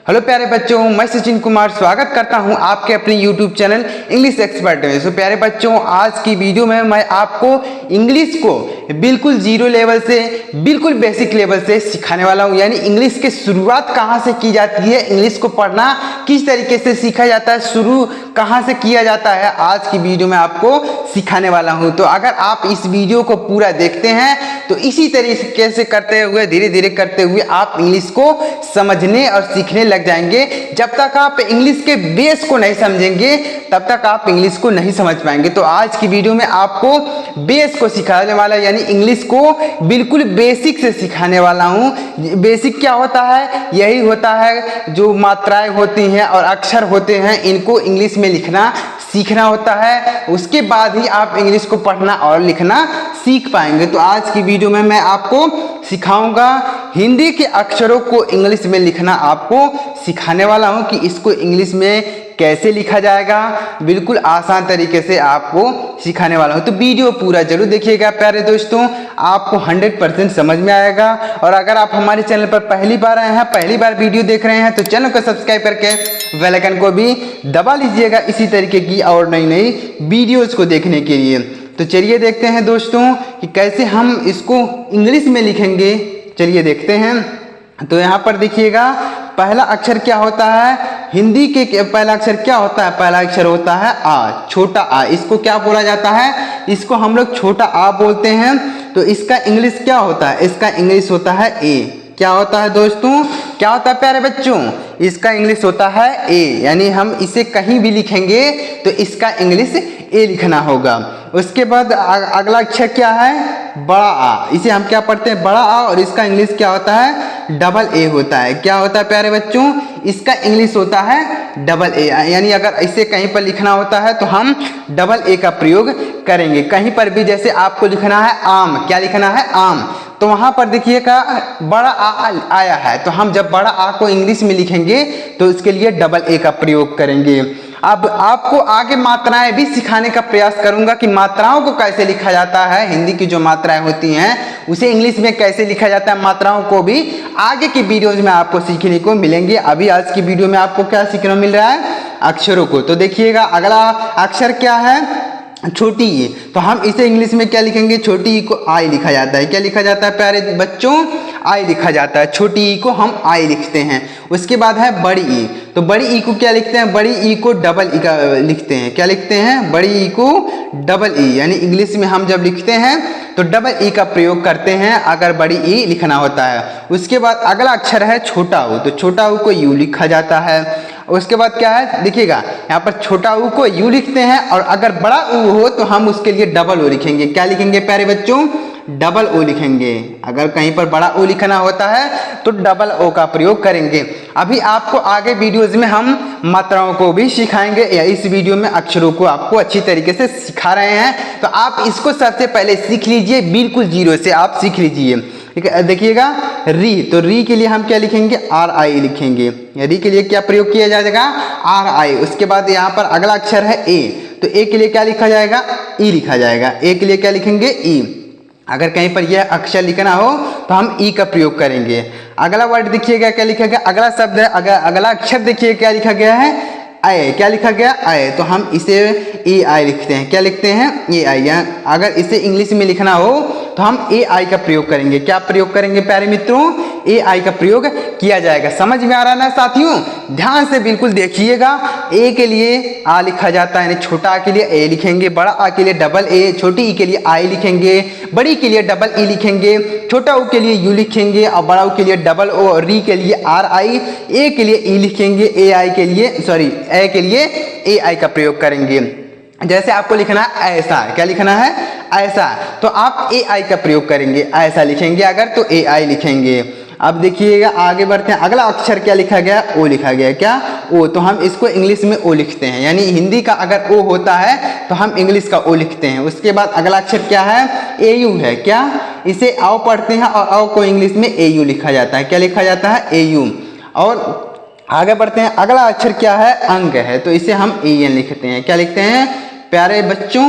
Hello प्यारे बच्चों, मैं सचिन कुमार स्वागत करता हूं आपके अपने यूट्यूब चैनल इंग्लिश एक्सपर्ट में। सो प्यारे बच्चों, आज की वीडियो में मैं आपको इंग्लिश को बिल्कुल जीरो लेवल से बिल्कुल बेसिक लेवल से सिखाने वाला हूं। यानी इंग्लिश की शुरुआत कहां से की जाती है, इंग्लिश को पढ़ना किस तरीके से सीखा जाता है, शुरू कहां से किया जाता है, आज की वीडियो में आपको सिखाने वाला हूं। तो अगर आप इस वीडियो को पूरा देखते हैं तो इसी तरीके से करते हुए, धीरे धीरे करते हुए आप इंग्लिश को समझने और सीखने लग जाएंगे। जब तक आप इंग्लिश के बेस को नहीं समझेंगे तब तक आप इंग्लिश को नहीं समझ पाएंगे। तो आज की वीडियो में आपको बेस को सिखाने वाला, यानी इंग्लिश को बिल्कुल बेसिक से सिखाने वाला हूं। बेसिक क्या होता है? यही होता है जो मात्राएं होती हैं और अक्षर होते हैं, इनको इंग्लिश में लिखना सीखना होता है। उसके बाद ही आप इंग्लिश को पढ़ना और लिखना सीख पाएंगे। तो आज की वीडियो में मैं आपको सिखाऊंगा हिंदी के अक्षरों को इंग्लिश में लिखना, आपको सिखाने वाला हूं कि इसको इंग्लिश में कैसे लिखा जाएगा। बिल्कुल आसान तरीके से आपको सिखाने वाला हूं। तो वीडियो पूरा जरूर देखिएगा प्यारे दोस्तों, आपको 100% समझ में आएगा। और अगर आप हमारे चैनल पर पहली बार आए हैं, पहली बार वीडियो देख रहे हैं, तो चैनल को सब्सक्राइब करके बेल आइकन को भी दबा लीजिएगा इसी तरीके की और नई नई वीडियोस को देखने के लिए। तो चलिए देखते हैं दोस्तों कि कैसे हम इसको इंग्लिश में लिखेंगे। चलिए देखते हैं। तो यहाँ पर देखिएगा, पहला अक्षर क्या होता है हिंदी के, पहला अक्षर क्या होता है? पहला अक्षर होता है आ, छोटा आ। इसको क्या बोला जाता है? इसको हम लोग छोटा आ बोलते हैं। तो इसका इंग्लिश क्या होता है? इसका इंग्लिश होता है ए। क्या होता है दोस्तों? क्या होता है प्यारे बच्चों? इसका इंग्लिश होता है ए। यानी हम इसे कहीं भी लिखेंगे तो इसका इंग्लिश ए लिखना होगा। उसके बाद अगला अक्षर क्या है? बड़ा आ। इसे हम क्या पढ़ते हैं? बड़ा आ। और इसका इंग्लिश क्या होता है? डबल ए होता है। क्या होता है प्यारे बच्चों? इसका इंग्लिश होता है डबल ए। यानी अगर इसे कहीं पर लिखना होता है तो हम डबल ए का प्रयोग करेंगे। कहीं पर भी जैसे आपको लिखना है आम, क्या लिखना है? आम, तो वहां पर देखिएगा बड़ा आ आया है, तो हम जब बड़ा आ को इंग्लिश में लिखेंगे तो इसके लिए डबल ए का प्रयोग करेंगे। अब आपको आगे मात्राएं भी सिखाने का प्रयास करूंगा कि मात्राओं को कैसे लिखा जाता है, हिंदी की जो मात्राएं होती हैं उसे इंग्लिश में कैसे लिखा जाता है। मात्राओं को भी आगे की वीडियोज में आपको सीखने को मिलेंगे। अभी आज की वीडियो में आपको क्या सीखने मिल रहा है? अक्षरों को। तो देखिएगा अगला अक्षर क्या है? छोटी ई। तो हम इसे इंग्लिश में क्या लिखेंगे? छोटी ई को आई लिखा जाता है। क्या लिखा जाता है प्यारे बच्चों? आई लिखा जाता है। छोटी ई को हम आई लिखते हैं। उसके बाद है बड़ी ई। तो बड़ी ई को क्या लिखते हैं? बड़ी ई को डबल ई का लिखते हैं। क्या लिखते हैं? बड़ी ई को डबल ई। यानी इंग्लिश में हम जब लिखते हैं तो डबल ई का प्रयोग करते हैं अगर बड़ी ई लिखना होता है। उसके बाद अगला अक्षर है छोटा ऊ। तो छोटा ऊ को यू लिखा जाता है। उसके बाद क्या है? देखिएगा यहाँ पर छोटा ऊ को यू लिखते हैं और अगर बड़ा ऊ हो तो हम उसके लिए डबल ओ लिखेंगे। क्या लिखेंगे प्यारे बच्चों? डबल ओ लिखेंगे। अगर कहीं पर बड़ा ओ लिखना होता है तो डबल ओ का प्रयोग करेंगे। अभी आपको आगे वीडियोज में हम मात्राओं को भी सिखाएंगे, या इस वीडियो में अक्षरों को आपको अच्छी तरीके से सिखा रहे हैं। तो आप इसको सबसे पहले सीख लीजिए, बिल्कुल जीरो से आप सीख लीजिए। ठीक है, देखिएगा री। तो री के लिए हम क्या लिखेंगे? आर आई लिखेंगे। री के लिए क्या प्रयोग किया जाएगा? आर आई। उसके बाद यहाँ पर अगला अक्षर है ए। तो ए के लिए क्या लिखा जाएगा? ई लिखा जाएगा। ए के लिए क्या लिखेंगे? ई। अगर कहीं पर यह अक्षर लिखना हो तो हम ई का प्रयोग करेंगे। अगला वर्ड देखिएगा क्या लिखा गया? अगला शब्द है, अगला अक्षर देखिए क्या लिखा गया है? आय। क्या लिखा गया? आय। तो हम इसे ए आई लिखते हैं। क्या लिखते हैं? ए आई। अगर इसे इंग्लिश में लिखना हो तो हम ए आई का प्रयोग करेंगे। क्या प्रयोग करेंगे प्यारे मित्रों? ए आई का प्रयोग किया जाएगा। समझ में आ रहा है ना साथियों? ध्यान से बिल्कुल देखिएगा। ए के लिए आ लिखा जाता है, यानी छोटा आ के लिए ए लिखेंगे, बड़ा आ के लिए डबल ए, छोटी ई के लिए आई लिखेंगे, बड़ी के लिए डबल ई लिखेंगे, छोटा ऊ के लिए यू लिखेंगे और बड़ा ऊ के लिए डबल ओ, और री के लिए आर आई, ए के लिए ई लिखेंगे, ए आई के लिए ए के लिए ए आई का प्रयोग करेंगे। जैसे आपको लिखना है ऐसा, क्या लिखना है? ऐसा, तो आप ए आई का प्रयोग करेंगे। ऐसा लिखेंगे अगर तो ए आई लिखेंगे। अब देखिएगा आगे बढ़ते हैं। अगला अक्षर क्या लिखा गया? ओ लिखा गया। क्या? ओ। तो हम इसको इंग्लिश में ओ लिखते हैं। यानी हिंदी का अगर ओ होता है तो हम इंग्लिश का ओ लिखते हैं। उसके बाद अगला अक्षर क्या है? ए यू है। क्या? इसे आओ पढ़ते हैं और आओ को इंग्लिश में ए यू लिखा जाता है। क्या लिखा जाता है? ए यू। और आगे बढ़ते हैं। अगला अक्षर क्या है? अंग है। तो इसे हम ए एन लिखते हैं। क्या लिखते हैं प्यारे बच्चों?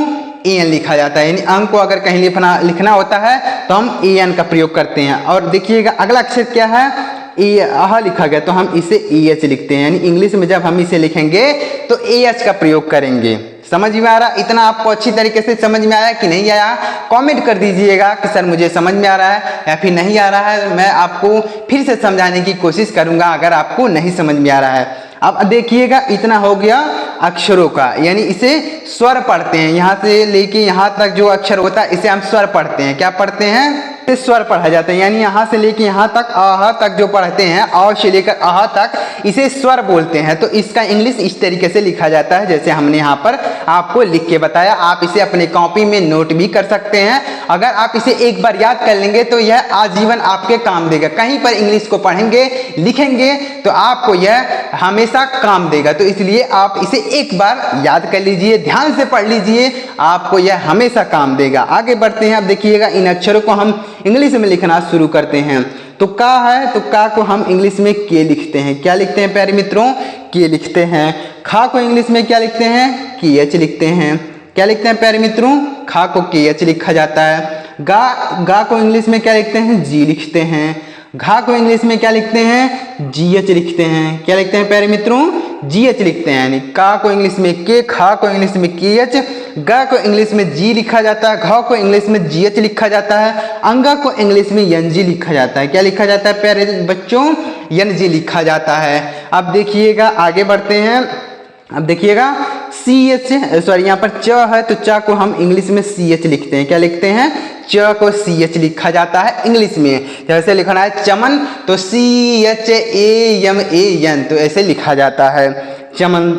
ए एन लिखा जाता है। यानी अंक को अगर कहीं लिखना होता है तो हम ए एन का प्रयोग करते हैं। और देखिएगा अगला अक्षर क्या है? ए आह लिखा गया तो हम इसे ए एच लिखते हैं, यानी इंग्लिश में जब हम इसे लिखेंगे तो ए एच का प्रयोग करेंगे। समझ में आ रहा? इतना आपको अच्छी तरीके से समझ में आया कि नहीं आया? कमेंट कर दीजिएगा कि सर मुझे समझ में आ रहा है या फिर नहीं आ रहा है। मैं आपको फिर से समझाने की कोशिश करूंगा अगर आपको नहीं समझ में आ रहा है। अब देखिएगा इतना हो गया अक्षरों का, यानी इसे स्वर पढ़ते हैं। यहाँ से लेके यहाँ तक जो अक्षर होता है इसे हम स्वर पढ़ते हैं। क्या पढ़ते हैं? स्वर पढ़ा जाता है, यानी यहाँ से लेके यहाँ तक आह तक जो पढ़ते हैं, आ से लेकर आह तक इसे स्वर बोलते हैं। तो इसका इंग्लिश इस तरीके से लिखा जाता है जैसे हमने यहाँ पर आपको लिख के बताया। आप इसे अपने कॉपी में नोट भी कर सकते हैं। अगर आप इसे एक बार याद कर लेंगे तो यह आजीवन आपके काम देगा। कहीं पर इंग्लिश को पढ़ेंगे लिखेंगे तो आपको यह हमेशा काम देगा। तो इसलिए आप इसे एक बार याद कर लीजिए, ध्यान से पढ़ लीजिए, आपको यह हमेशा काम देगा। आगे बढ़ते हैं। अब देखिएगा इन अक्षरों को हम इंग्लिश में लिखना शुरू करते हैं। तो का है तो का को हम इंग्लिश में के लिखते हैं। क्या लिखते हैं प्यारे मित्रों? के लिखते हैं। खा को इंग्लिश में क्या लिखते हैं? के एच लिखते हैं। क्या लिखते हैं प्यारे मित्रों? खा को के एच लिखा जाता है। गा को इंग्लिश में क्या लिखते हैं? जी लिखते हैं। घा को इंग्लिश में क्या लिखते हैं? जी एच लिखते हैं। क्या लिखते हैं प्यारे मित्रों? जी एच लिखते हैं। यानी का को इंग्लिश में के, खा को इंग्लिश में के एच, गा को इंग्लिश में जी लिखा जाता है, घा को इंग्लिश में जी एच लिखा जाता है, अंगा को इंग्लिश में एन जी लिखा जाता है। क्या लिखा जाता है प्यारे बच्चों? एन जी लिखा जाता है। अब देखिएगा आगे बढ़ते हैं। अब देखिएगा सी एच, सॉरी यहाँ पर च है तो च को हम इंग्लिश में सी एच लिखते हैं। क्या लिखते हैं? च को सी एच लिखा जाता है इंग्लिश में। जैसे लिखना है चमन तो C H A M A N, तो ऐसे लिखा जाता है चमन।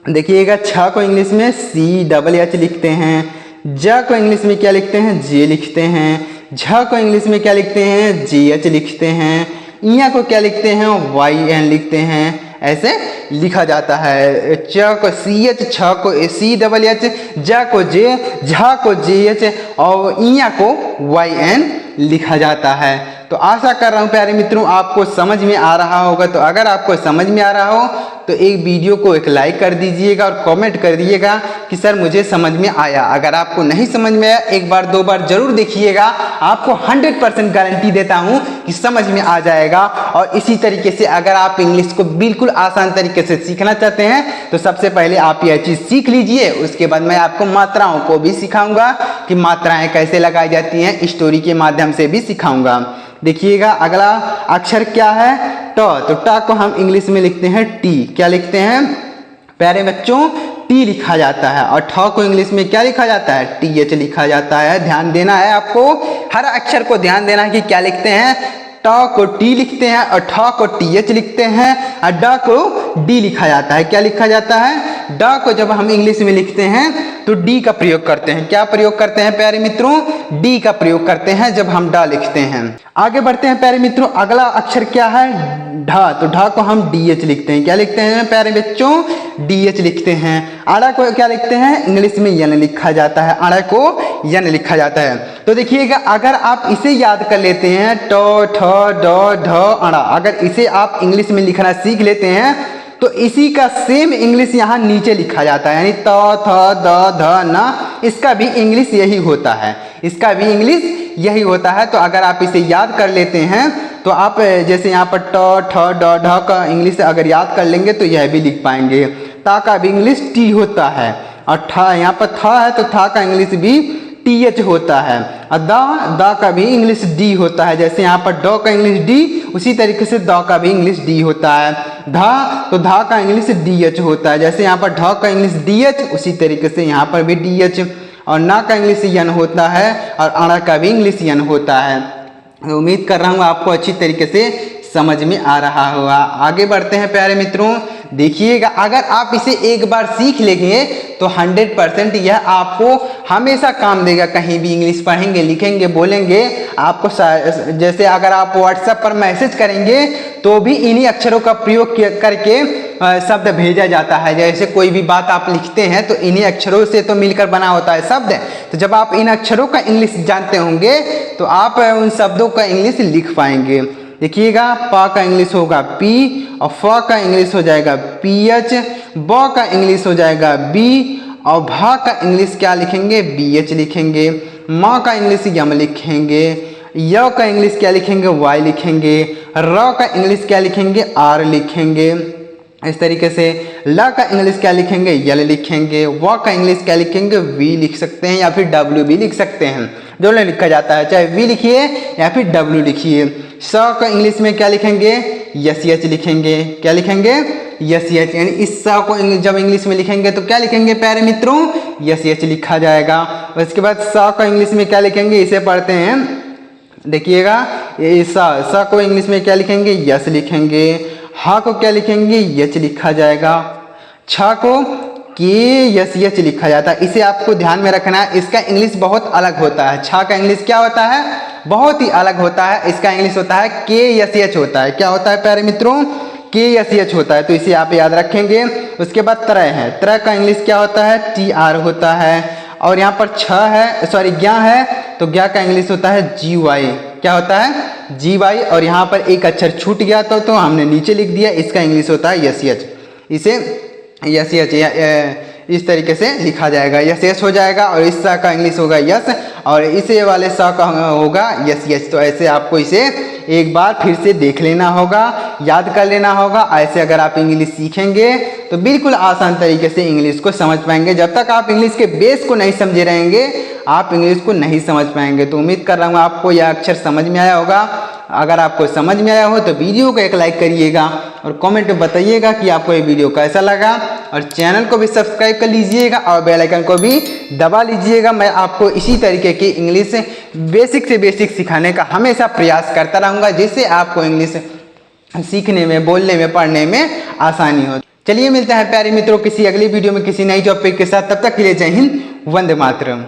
देखिएगा छ को इंग्लिश में सी डबल एच लिखते हैं। ज को इंग्लिश में क्या लिखते हैं? जे लिखते हैं। झ को इंग्लिश में क्या लिखते हैं? जी एच लिखते हैं। इया को क्या लिखते हैं? वाई एन लिखते हैं। ऐसे लिखा जाता है। च को सी एच, छ को सी डबल एच, ज को जे, झ को जे एच और इया को वाई एन लिखा जाता है। तो आशा कर रहा हूँ प्यारे मित्रों आपको समझ में आ रहा होगा। तो अगर आपको समझ में आ रहा हो तो एक वीडियो को एक लाइक कर दीजिएगा और कमेंट कर दीजिएगा कि सर मुझे समझ में आया। अगर आपको नहीं समझ में आया एक बार दो बार जरूर देखिएगा, आपको 100% गारंटी देता हूँ कि समझ में आ जाएगा। और इसी तरीके से अगर आप इंग्लिश को बिल्कुल आसान तरीके से सीखना चाहते हैं तो सबसे पहले आप यह चीज़ सीख लीजिए। उसके बाद मैं आपको मात्राओं को भी सिखाऊंगा कि मात्राएँ कैसे लगाई जाती हैं, स्टोरी के माध्यम से भी सिखाऊंगा। देखिएगा अगला अक्षर क्या है? ट। तो ट को हम इंग्लिश में लिखते हैं टी। क्या लिखते हैं प्यारे बच्चों? टी लिखा जाता है। और ठ को इंग्लिश में क्या लिखा जाता है? टी एच लिखा जाता है। ध्यान देना है आपको, हर अक्षर को ध्यान देना है कि क्या लिखते हैं। ट को टी लिखते हैं और ठ को टी एच लिखते हैं और ड को डी लिखा जाता है। क्या लिखा जाता है? ड को जब हम इंग्लिश में लिखते हैं तो डी का प्रयोग करते हैं। क्या प्रयोग करते हैं प्यारे मित्रों? डी का प्रयोग करते हैं जब हम ड लिखते हैं। आगे बढ़ते हैं प्यारे मित्रों। अगला अक्षर क्या है? ढ। तो ढ को हम डी एच लिखते हैं। क्या लिखते हैं प्यारे बच्चों? डी एच लिखते हैं। आड़ा को क्या लिखते हैं? इंग्लिश में यन लिखा जाता है। आड़ा को यन लिखा जाता है। तो देखिएगा अगर आप इसे याद कर लेते हैं ट ठ ड ढ अड़ा, अगर इसे आप इंग्लिश में लिखना सीख लेते हैं तो इसी का सेम इंग्लिश यहाँ नीचे लिखा जाता है। यानी त थ द ध न, इसका भी इंग्लिश यही होता है। इसका भी इंग्लिश यही होता है। तो अगर आप इसे याद कर लेते हैं तो आप जैसे यहाँ पर ट ठ ड ढ का इंग्लिश अगर याद कर लेंगे तो यह भी लिख पाएंगे। ता का भी इंग्लिश टी होता है और ठ यहाँ पर था है तो था का इंग्लिश भी टी एच होता है। और दा का भी इंग्लिश डी होता है। जैसे यहाँ पर ड का इंग्लिश डी, उसी तरीके से द का भी इंग्लिश डी होता है। धा तो धा का इंग्लिश डी एच होता है। जैसे यहाँ पर ढ का इंग्लिश डी एच, उसी तरीके से यहाँ पर भी डी एच। और ना का इंग्लिश यन होता है और अड़ा का भी इंग्लिश यन होता है। उम्मीद कर रहा हूँ आपको अच्छी तरीके से समझ में आ रहा होगा। आगे बढ़ते हैं प्यारे मित्रों। देखिएगा अगर आप इसे एक बार सीख लेंगे तो 100% यह आपको हमेशा काम देगा। कहीं भी इंग्लिश पढ़ेंगे, लिखेंगे, बोलेंगे, आपको जैसे अगर आप व्हाट्सएप पर मैसेज करेंगे तो भी इन्हीं अक्षरों का प्रयोग करके शब्द भेजा जाता है। जैसे कोई भी बात आप लिखते हैं तो इन्हीं अक्षरों से तो मिलकर बना होता है शब्द। तो जब आप इन अक्षरों का इंग्लिश जानते होंगे तो आप उन शब्दों का इंग्लिश लिख पाएंगे। देखिएगा प का इंग्लिश होगा पी और फ का इंग्लिश हो जाएगा पी एच, ब का इंग्लिश हो जाएगा बी और भा का इंग्लिश क्या लिखेंगे? बी एच लिखेंगे। माँ का इंग्लिश यम लिखेंगे। य का इंग्लिश क्या लिखेंगे, वाई लिखेंगे। र का इंग्लिश क्या लिखेंगे, आर लिखेंगे। इस तरीके से ल का इंग्लिश क्या लिखेंगे, यल लिखेंगे। व का इंग्लिश क्या लिखेंगे, वी लिख सकते हैं या फिर डब्ल्यू भी लिख सकते हैं, दोनों लिखा जाता है, चाहे वी लिखिए या फिर डब्ल्यू लिखिए। स का इंग्लिश में क्या लिखेंगे, यस एच लिखेंगे। क्या लिखेंगे, यस एच। यानी इस स को जब इंग्लिश में लिखेंगे तो क्या लिखेंगे प्यारे मित्रों, यस एच लिखा जाएगा। उसके बाद स का इंग्लिश में क्या लिखेंगे, इसे पढ़ते हैं, देखिएगा। ये स को इंग्लिश में क्या लिखेंगे, यस लिखेंगे। हा को क्या लिखेंगे, यच लिखा जाएगा। छ को के यस यच लिखा जाता है। इसे आपको ध्यान में रखना है, इसका इंग्लिश बहुत अलग होता है। छ का इंग्लिश क्या होता है, बहुत ही अलग होता है। इसका इंग्लिश होता है के यस यच होता है। क्या होता है प्यारे मित्रों, के यस यच होता है, तो इसे आप याद रखेंगे। उसके बाद त्रय है, त्रय का इंग्लिश क्या होता है, टी आर होता है। और यहाँ पर छ है, सॉरी ज्ञा है, तो ज्ञा का इंग्लिश होता है जी वाई। क्या होता है, जी वाई। और यहाँ पर एक अक्षर छूट गया तो हमने नीचे लिख दिया, इसका इंग्लिश होता है यस एच। इसे यस एच इस तरीके से लिखा जाएगा, यस एच हो जाएगा। और इस सा का इंग्लिश होगा यस, और इसे वाले सा का होगा यस एच। तो ऐसे आपको इसे एक बार फिर से देख लेना होगा, याद कर लेना होगा। ऐसे अगर आप इंग्लिश सीखेंगे तो बिल्कुल आसान तरीके से इंग्लिश को समझ पाएंगे। जब तक आप इंग्लिश के बेस को नहीं समझे रहेंगे, आप इंग्लिश को नहीं समझ पाएंगे। तो उम्मीद कर रहा हूँ आपको यह अक्षर समझ में आया होगा। अगर आपको समझ में आया हो तो वीडियो को एक लाइक करिएगा और कमेंट में बताइएगा कि आपको ये वीडियो कैसा लगा। और चैनल को भी सब्सक्राइब कर लीजिएगा और बेल आइकन को भी दबा लीजिएगा। मैं आपको इसी तरीके की इंग्लिश बेसिक से बेसिक सिखाने का हमेशा प्रयास करता रहूँगा, जिससे आपको इंग्लिश सीखने में, बोलने में, पढ़ने में आसानी हो। चलिए मिलते हैं प्यारे मित्रों किसी अगली वीडियो में किसी नई टॉपिक के साथ। तब तक के लिए जय हिंद, वंदे मातरम।